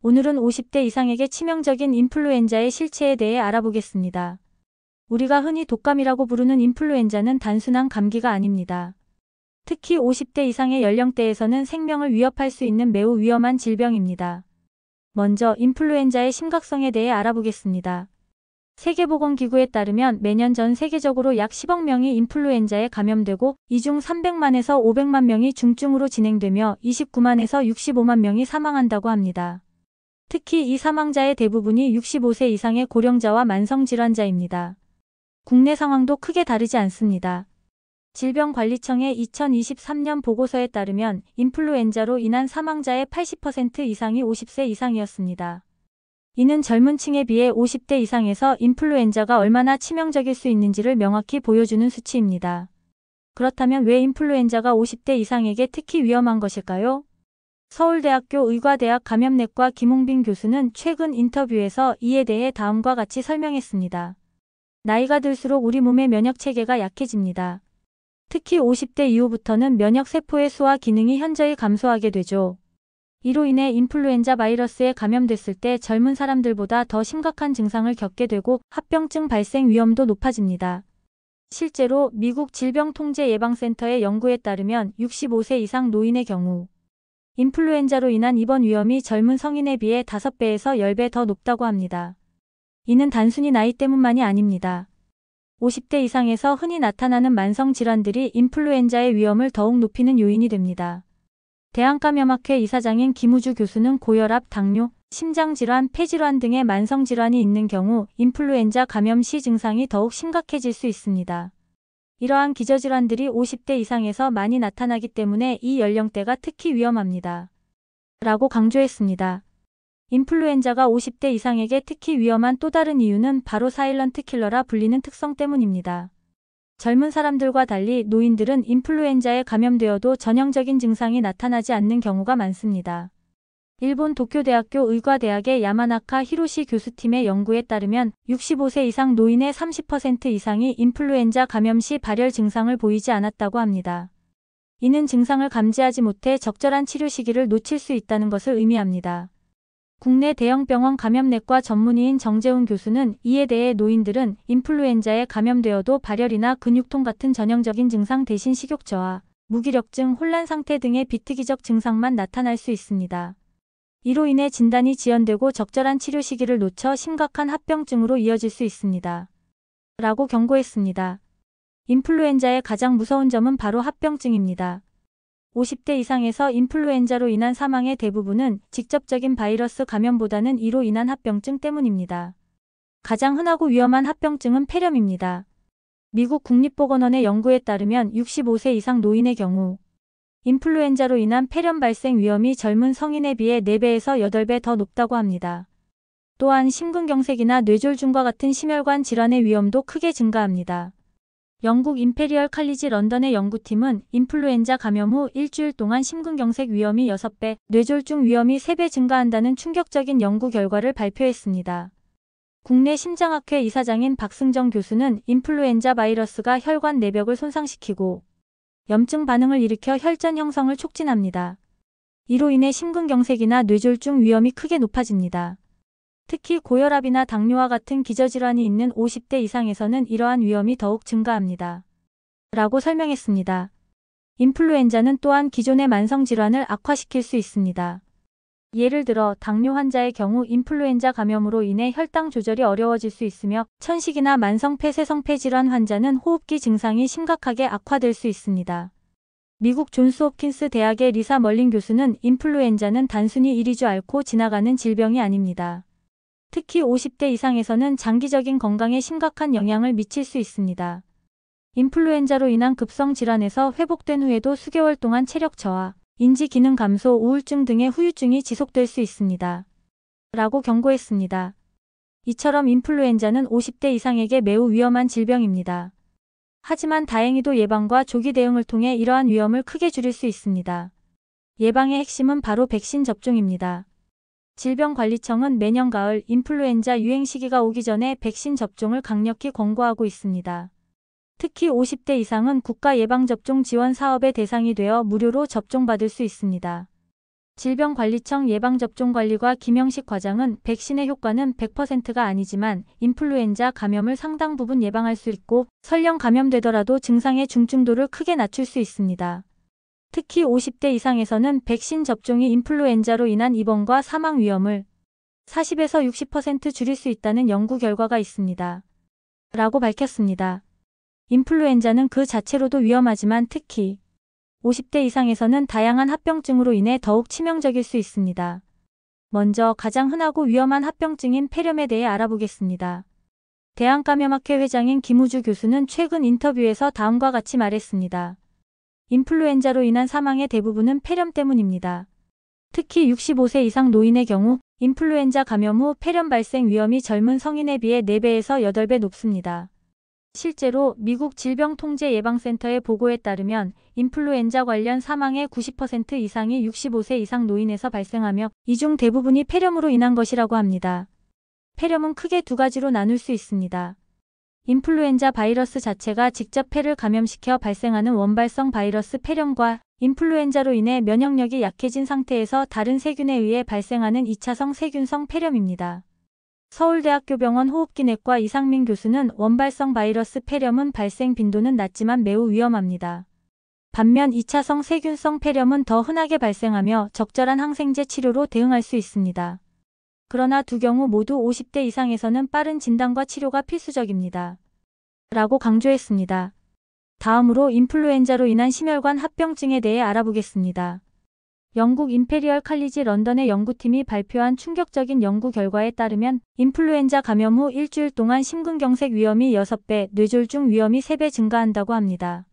오늘은 50대 이상에게 치명적인 인플루엔자의 실체에 대해 알아보겠습니다. 우리가 흔히 독감이라고 부르는 인플루엔자는 단순한 감기가 아닙니다. 특히 50대 이상의 연령대에서는 생명을 위협할 수 있는 매우 위험한 질병입니다. 먼저 인플루엔자의 심각성에 대해 알아보겠습니다. 세계보건기구에 따르면 매년 전 세계적으로 약 10억 명이 인플루엔자에 감염되고 이 중 300만에서 500만 명이 중증으로 진행되며 29만에서 65만 명이 사망한다고 합니다. 특히 이 사망자의 대부분이 65세 이상의 고령자와 만성질환자입니다. 국내 상황도 크게 다르지 않습니다. 질병관리청의 2023년 보고서에 따르면 인플루엔자로 인한 사망자의 80% 이상이 50세 이상이었습니다. 이는 젊은 층에 비해 50대 이상에서 인플루엔자가 얼마나 치명적일 수 있는지를 명확히 보여주는 수치입니다. 그렇다면 왜 인플루엔자가 50대 이상에게 특히 위험한 것일까요? 서울대학교 의과대학 감염내과 김홍빈 교수는 최근 인터뷰에서 이에 대해 다음과 같이 설명했습니다. 나이가 들수록 우리 몸의 면역체계가 약해집니다. 특히 50대 이후부터는 면역세포의 수와 기능이 현저히 감소하게 되죠. 이로 인해 인플루엔자 바이러스에 감염됐을 때 젊은 사람들보다 더 심각한 증상을 겪게 되고 합병증 발생 위험도 높아집니다. 실제로 미국 질병통제예방센터의 연구에 따르면 65세 이상 노인의 경우 인플루엔자로 인한 입원 위험이 젊은 성인에 비해 5배에서 10배 더 높다고 합니다. 이는 단순히 나이 때문만이 아닙니다. 50대 이상에서 흔히 나타나는 만성질환들이 인플루엔자의 위험을 더욱 높이는 요인이 됩니다. 대한감염학회 이사장인 김우주 교수는 고혈압, 당뇨, 심장질환, 폐질환 등의 만성질환이 있는 경우 인플루엔자 감염 시 증상이 더욱 심각해질 수 있습니다. 이러한 기저질환들이 50대 이상에서 많이 나타나기 때문에 이 연령대가 특히 위험합니다. 라고 강조했습니다. 인플루엔자가 50대 이상에게 특히 위험한 또 다른 이유는 바로 사일런트 킬러라 불리는 특성 때문입니다. 젊은 사람들과 달리 노인들은 인플루엔자에 감염되어도 전형적인 증상이 나타나지 않는 경우가 많습니다. 일본 도쿄대학교 의과대학의 야마나카 히로시 교수팀의 연구에 따르면 65세 이상 노인의 30% 이상이 인플루엔자 감염 시 발열 증상을 보이지 않았다고 합니다. 이는 증상을 감지하지 못해 적절한 치료 시기를 놓칠 수 있다는 것을 의미합니다. 국내 대형병원 감염내과 전문의인 정재훈 교수는 이에 대해 노인들은 인플루엔자에 감염되어도 발열이나 근육통 같은 전형적인 증상 대신 식욕저하, 무기력증, 혼란 상태 등의 비특이적 증상만 나타날 수 있습니다. 이로 인해 진단이 지연되고 적절한 치료 시기를 놓쳐 심각한 합병증으로 이어질 수 있습니다. 라고 경고했습니다. 인플루엔자의 가장 무서운 점은 바로 합병증입니다. 50대 이상에서 인플루엔자로 인한 사망의 대부분은 직접적인 바이러스 감염보다는 이로 인한 합병증 때문입니다. 가장 흔하고 위험한 합병증은 폐렴입니다. 미국 국립보건원의 연구에 따르면 65세 이상 노인의 경우 인플루엔자로 인한 폐렴 발생 위험이 젊은 성인에 비해 4배에서 8배 더 높다고 합니다. 또한 심근경색이나 뇌졸중과 같은 심혈관 질환의 위험도 크게 증가합니다. 영국 임페리얼 칼리지 런던의 연구팀은 인플루엔자 감염 후 일주일 동안 심근경색 위험이 6배, 뇌졸중 위험이 3배 증가한다는 충격적인 연구 결과를 발표했습니다. 국내 심장학회 이사장인 박승정 교수는 인플루엔자 바이러스가 혈관 내벽을 손상시키고 염증 반응을 일으켜 혈전 형성을 촉진합니다. 이로 인해 심근경색이나 뇌졸중 위험이 크게 높아집니다. 특히 고혈압이나 당뇨와 같은 기저질환이 있는 50대 이상에서는 이러한 위험이 더욱 증가합니다. 라고 설명했습니다. 인플루엔자는 또한 기존의 만성질환을 악화시킬 수 있습니다. 예를 들어 당뇨 환자의 경우 인플루엔자 감염으로 인해 혈당 조절이 어려워질 수 있으며 천식이나 만성 폐쇄성 질환 환자는 호흡기 증상이 심각하게 악화될 수 있습니다. 미국 존스홉킨스 대학의 리사 멀린 교수는 인플루엔자는 단순히 이리주 앓고 지나가는 질병이 아닙니다. 특히 50대 이상에서는 장기적인 건강에 심각한 영향을 미칠 수 있습니다. 인플루엔자로 인한 급성 질환에서 회복된 후에도 수개월 동안 체력 저하, 인지 기능 감소, 우울증 등의 후유증이 지속될 수 있습니다. 라고 경고했습니다. 이처럼 인플루엔자는 50대 이상에게 매우 위험한 질병입니다. 하지만 다행히도 예방과 조기 대응을 통해 이러한 위험을 크게 줄일 수 있습니다. 예방의 핵심은 바로 백신 접종입니다. 질병관리청은 매년 가을 인플루엔자 유행 시기가 오기 전에 백신 접종을 강력히 권고하고 있습니다. 특히 50대 이상은 국가 예방접종 지원 사업의 대상이 되어 무료로 접종받을 수 있습니다. 질병관리청 예방접종관리과 김영식 과장은 백신의 효과는 100%가 아니지만 인플루엔자 감염을 상당 부분 예방할 수 있고 설령 감염되더라도 증상의 중증도를 크게 낮출 수 있습니다. 특히 50대 이상에서는 백신 접종이 인플루엔자로 인한 입원과 사망 위험을 40에서 60% 줄일 수 있다는 연구 결과가 있습니다. 라고 밝혔습니다. 인플루엔자는 그 자체로도 위험하지만 특히 50대 이상에서는 다양한 합병증으로 인해 더욱 치명적일 수 있습니다. 먼저 가장 흔하고 위험한 합병증인 폐렴에 대해 알아보겠습니다. 대한감염학회 회장인 김우주 교수는 최근 인터뷰에서 다음과 같이 말했습니다. 인플루엔자로 인한 사망의 대부분은 폐렴 때문입니다. 특히 65세 이상 노인의 경우 인플루엔자 감염 후 폐렴 발생 위험이 젊은 성인에 비해 4배에서 8배 높습니다. 실제로 미국 질병통제예방센터의 보고에 따르면 인플루엔자 관련 사망의 90% 이상이 65세 이상 노인에서 발생하며 이 중 대부분이 폐렴으로 인한 것이라고 합니다. 폐렴은 크게 두 가지로 나눌 수 있습니다. 인플루엔자 바이러스 자체가 직접 폐를 감염시켜 발생하는 원발성 바이러스 폐렴과 인플루엔자로 인해 면역력이 약해진 상태에서 다른 세균에 의해 발생하는 2차성 세균성 폐렴입니다. 서울대학교 병원 호흡기내과 이상민 교수는 원발성 바이러스 폐렴은 발생 빈도는 낮지만 매우 위험합니다. 반면 2차성 세균성 폐렴은 더 흔하게 발생하며 적절한 항생제 치료로 대응할 수 있습니다. 그러나 두 경우 모두 50대 이상에서는 빠른 진단과 치료가 필수적입니다. 라고 강조했습니다. 다음으로 인플루엔자로 인한 심혈관 합병증에 대해 알아보겠습니다. 영국 임페리얼 칼리지 런던의 연구팀이 발표한 충격적인 연구 결과에 따르면 인플루엔자 감염 후 일주일 동안 심근경색 위험이 6배, 뇌졸중 위험이 3배 증가한다고 합니다.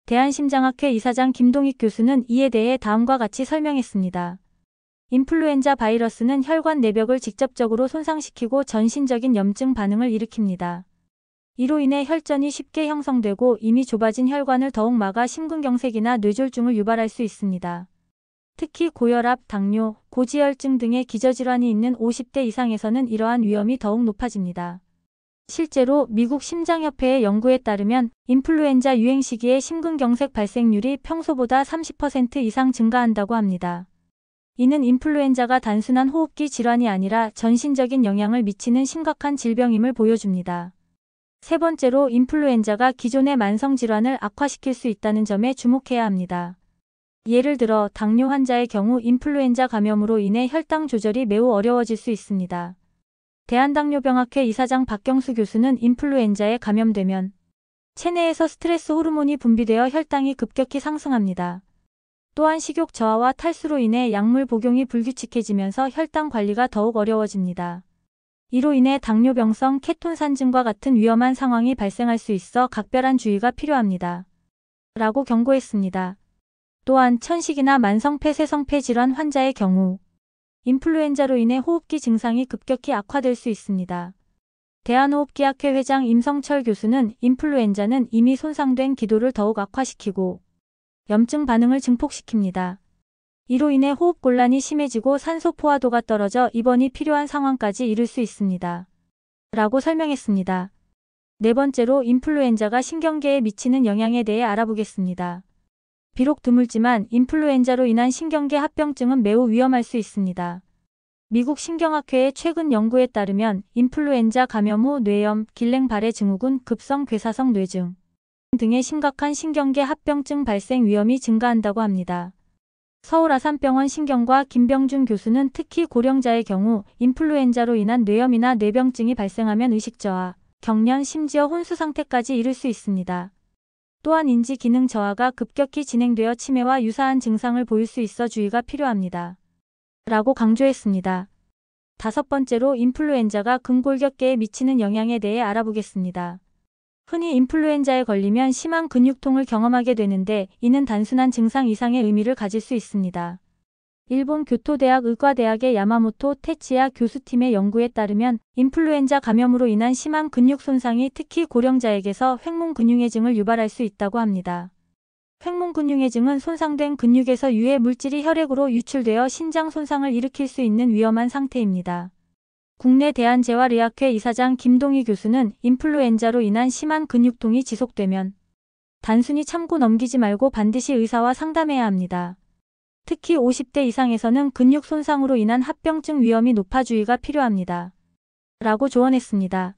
대한심장학회 이사장 김동익 교수는 이에 대해 다음과 같이 설명했습니다. 인플루엔자 바이러스는 혈관 내벽을 직접적으로 손상시키고 전신적인 염증 반응을 일으킵니다. 이로 인해 혈전이 쉽게 형성되고 이미 좁아진 혈관을 더욱 막아 심근경색이나 뇌졸중을 유발할 수 있습니다. 특히 고혈압, 당뇨, 고지혈증 등의 기저질환이 있는 50대 이상에서는 이러한 위험이 더욱 높아집니다. 실제로 미국 심장협회의 연구에 따르면 인플루엔자 유행 시기에 심근경색 발생률이 평소보다 30% 이상 증가한다고 합니다. 이는 인플루엔자가 단순한 호흡기 질환이 아니라 전신적인 영향을 미치는 심각한 질병임을 보여줍니다. 세 번째로 인플루엔자가 기존의 만성질환을 악화시킬 수 있다는 점에 주목해야 합니다. 예를 들어 당뇨 환자의 경우 인플루엔자 감염으로 인해 혈당 조절이 매우 어려워질 수 있습니다. 대한당뇨병학회 이사장 박경수 교수는 인플루엔자에 감염되면 체내에서 스트레스 호르몬이 분비되어 혈당이 급격히 상승합니다. 또한 식욕 저하와 탈수로 인해 약물 복용이 불규칙해지면서 혈당 관리가 더욱 어려워집니다. 이로 인해 당뇨병성 케톤산증과 같은 위험한 상황이 발생할 수 있어 각별한 주의가 필요합니다. 라고 경고했습니다. 또한 천식이나 만성 폐쇄성폐 질환 환자의 경우 인플루엔자로 인해 호흡기 증상이 급격히 악화될 수 있습니다. 대한호흡기학회 회장 임성철 교수는 인플루엔자는 이미 손상된 기도를 더욱 악화시키고 염증 반응을 증폭시킵니다. 이로 인해 호흡곤란이 심해지고 산소 포화도가 떨어져 입원이 필요한 상황까지 이를 수 있습니다. 라고 설명했습니다. 네 번째로 인플루엔자가 신경계에 미치는 영향에 대해 알아보겠습니다. 비록 드물지만 인플루엔자로 인한 신경계 합병증은 매우 위험할 수 있습니다. 미국 신경학회의 최근 연구에 따르면 인플루엔자 감염 후 뇌염, 길랭발해 증후군, 급성 괴사성 뇌증 등의 심각한 신경계 합병증 발생 위험이 증가한다고 합니다. 서울아산병원 신경과 김병준 교수는 특히 고령자의 경우 인플루엔자로 인한 뇌염이나 뇌병증이 발생하면 의식저하, 경련, 심지어 혼수 상태까지 이를 수 있습니다. 또한 인지 기능 저하가 급격히 진행되어 치매와 유사한 증상을 보일 수 있어 주의가 필요합니다. 라고 강조했습니다. 다섯 번째로 인플루엔자가 근골격계에 미치는 영향에 대해 알아보겠습니다. 흔히 인플루엔자에 걸리면 심한 근육통을 경험하게 되는데 이는 단순한 증상 이상의 의미를 가질 수 있습니다. 일본 교토대학 의과대학의 야마모토 테치야 교수팀의 연구에 따르면 인플루엔자 감염으로 인한 심한 근육 손상이 특히 고령자에게서 횡문근육해증을 유발할 수 있다고 합니다. 횡문근육해증은 손상된 근육에서 유해 물질이 혈액으로 유출되어 신장 손상을 일으킬 수 있는 위험한 상태입니다. 국내 대한재활의학회 이사장 김동희 교수는 인플루엔자로 인한 심한 근육통이 지속되면 단순히 참고 넘기지 말고 반드시 의사와 상담해야 합니다. 특히 50대 이상에서는 근육 손상으로 인한 합병증 위험이 높아 주의가 필요합니다. 라고 조언했습니다.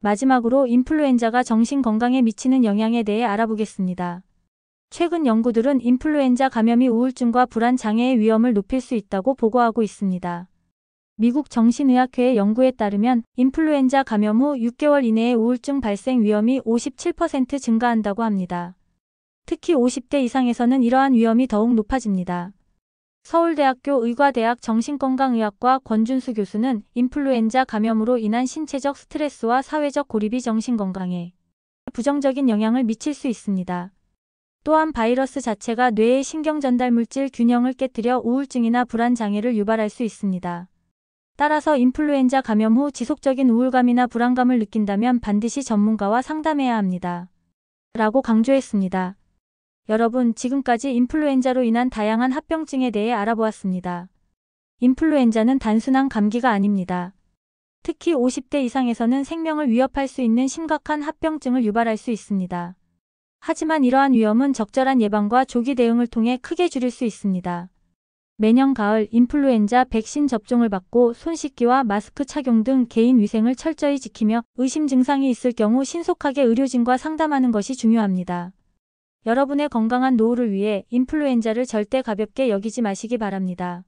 마지막으로 인플루엔자가 정신 건강에 미치는 영향에 대해 알아보겠습니다. 최근 연구들은 인플루엔자 감염이 우울증과 불안 장애의 위험을 높일 수 있다고 보고하고 있습니다. 미국 정신의학회의 연구에 따르면 인플루엔자 감염 후 6개월 이내에 우울증 발생 위험이 57% 증가한다고 합니다. 특히 50대 이상에서는 이러한 위험이 더욱 높아집니다. 서울대학교 의과대학 정신건강의학과 권준수 교수는 인플루엔자 감염으로 인한 신체적 스트레스와 사회적 고립이 정신건강에 부정적인 영향을 미칠 수 있습니다. 또한 바이러스 자체가 뇌의 신경전달물질 균형을 깨뜨려 우울증이나 불안 장애를 유발할 수 있습니다. 따라서 인플루엔자 감염 후 지속적인 우울감이나 불안감을 느낀다면 반드시 전문가와 상담해야 합니다. 라고 강조했습니다. 여러분, 지금까지 인플루엔자로 인한 다양한 합병증에 대해 알아보았습니다. 인플루엔자는 단순한 감기가 아닙니다. 특히 50대 이상에서는 생명을 위협할 수 있는 심각한 합병증을 유발할 수 있습니다. 하지만 이러한 위험은 적절한 예방과 조기 대응을 통해 크게 줄일 수 있습니다. 매년 가을 인플루엔자 백신 접종을 받고 손 씻기와 마스크 착용 등 개인 위생을 철저히 지키며 의심 증상이 있을 경우 신속하게 의료진과 상담하는 것이 중요합니다. 여러분의 건강한 노후를 위해 인플루엔자를 절대 가볍게 여기지 마시기 바랍니다.